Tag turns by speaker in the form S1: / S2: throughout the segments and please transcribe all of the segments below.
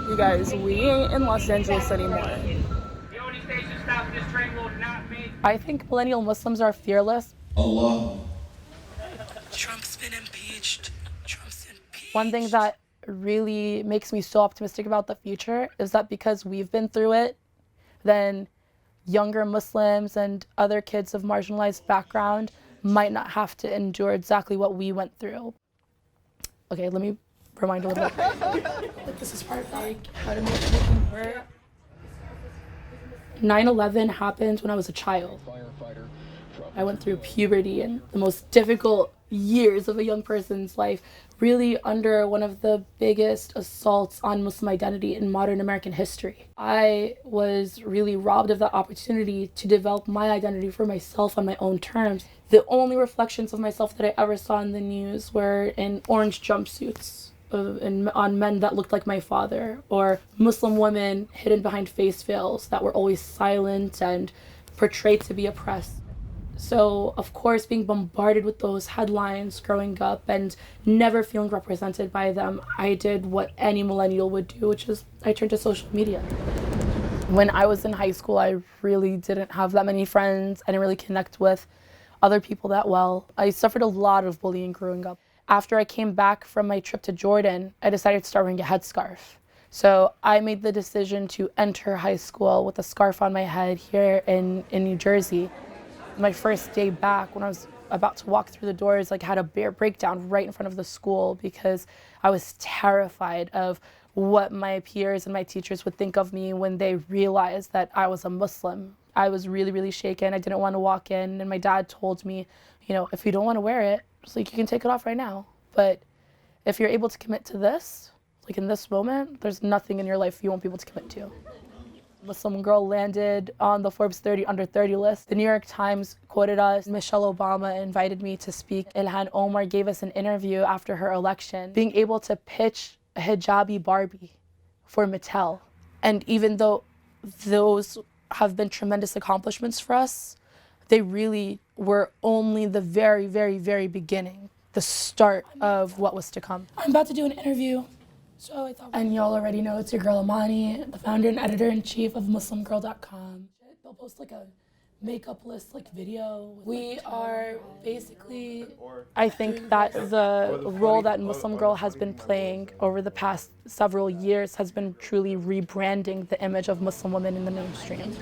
S1: You guys, we ain't in Los Angeles anymore. I think millennial Muslims are fearless.
S2: Allah.
S3: Trump's been impeached.
S1: One thing that really makes me so optimistic about the future is that because we've been through it, then younger Muslims and other kids of marginalized background might not have to endure exactly what we went through. Okay, let me rewind a little bit. This is part like how to make everything work. 9/11 happened when I was a child. I went through puberty and the most difficult years of a young person's life, really under one of the biggest assaults on Muslim identity in modern American history. I was really robbed of the opportunity to develop my identity for myself on my own terms. The only reflections of myself that I ever saw in the news were in orange jumpsuits on men that looked like my father, or Muslim women hidden behind face veils that were always silent and portrayed to be oppressed. So, of course, being bombarded with those headlines growing up and never feeling represented by them, I did what any millennial would do, which is I turned to social media. When I was in high school, I really didn't have that many friends. I didn't really connect with other people that well. I suffered a lot of bullying growing up. After I came back from my trip to Jordan, I decided to start wearing a headscarf. So I made the decision to enter high school with a scarf on my head here in New Jersey. My first day back, when I was about to walk through the doors, like, had a bear breakdown right in front of the school because I was terrified of what my peers and my teachers would think of me when they realized that I was a Muslim. I was really, really shaken. I didn't want to walk in, and my dad told me, you know, if you don't want to wear it, it's like, you can take it off right now. But if you're able to commit to this, like in this moment, there's nothing in your life you won't be able to commit to. Muslim girl landed on the Forbes 30 under 30 list. The New York Times quoted us. Michelle Obama invited me to speak. Ilhan Omar gave us an interview after her election, being able to pitch a hijabi Barbie for Mattel. And even though those have been tremendous accomplishments for us, they really were only the very, very, very beginning, the start of what was to come. I'm about to do an interview. So I thought, and y'all already know it's your girl Amani, the founder and editor-in-chief of MuslimGirl.com. They'll post like a makeup list like video. We are basically, I think that the role that Muslim Girl has been playing over the past several years has been truly rebranding the image of Muslim women in the mainstream.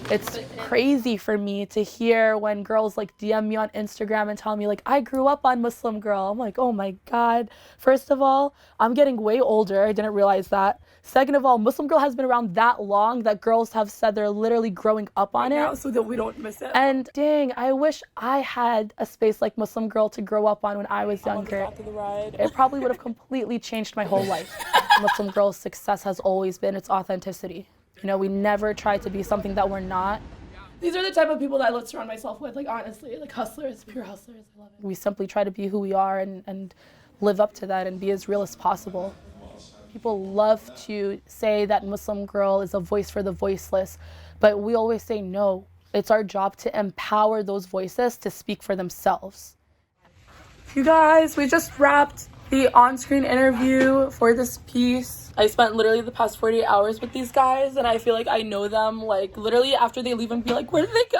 S1: It's crazy for me to hear when girls like DM me on Instagram and tell me like, I grew up on Muslim Girl. I'm like, oh my God. First of all, I'm getting way older. I didn't realize that. Second of all, Muslim Girl has been around that long that girls have said they're literally growing up on it.
S4: So that we don't miss it.
S1: And dang, I wish I had a space like Muslim Girl to grow up on when I was younger. It probably would have completely changed my whole life. Muslim Girl's success has always been its authenticity. You know, we never try to be something that we're not.
S4: These are the type of people that I love to surround myself with, like, honestly, like hustlers, pure hustlers. I love it.
S1: We simply try to be who we are and live up to that and be as real as possible. People love to say that Muslim Girl is a voice for the voiceless, but we always say no. It's our job to empower those voices to speak for themselves.
S4: You guys, we just wrapped the on-screen interview for this piece. I spent literally the past 48 hours with these guys, and I feel like I know them, like, literally after they leave and be like, where did they go?